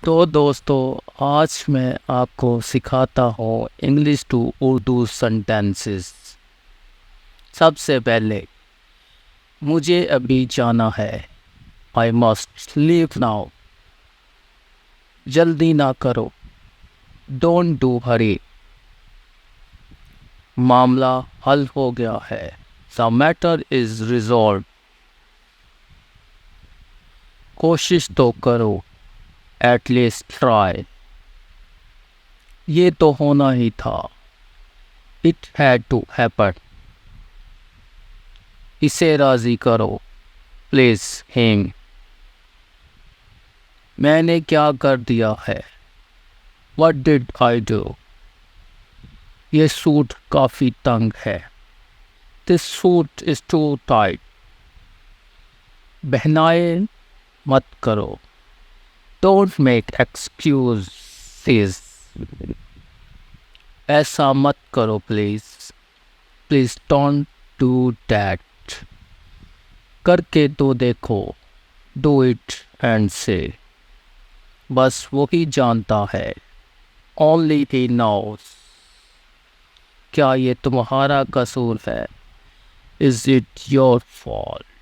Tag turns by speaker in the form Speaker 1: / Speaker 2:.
Speaker 1: तो दोस्तों आज मैं आपको सिखाता हूँ इंग्लिश टू उर्दू सेंटेंसेस। सबसे पहले मुझे अभी जाना है। I must leave now. जल्दी ना करो। Don't do hurry. मामला हल हो गया है। The matter is resolve. कोशिश तो करो। At least try. ये तो होना ही था। It had to happen. इसे राजी करो। Please him. मैंने क्या कर दिया है? What did I do? ये सूट काफ़ी तंग है। This suit is too tight. बहनाए मत करो। Don't make excuses. ऐसा मत करो please. Please don't do that. करके तो देखो। Do it and say. बस वही जानता है। Only he knows. क्या ये तुम्हारा कसूर है? Is it your fault?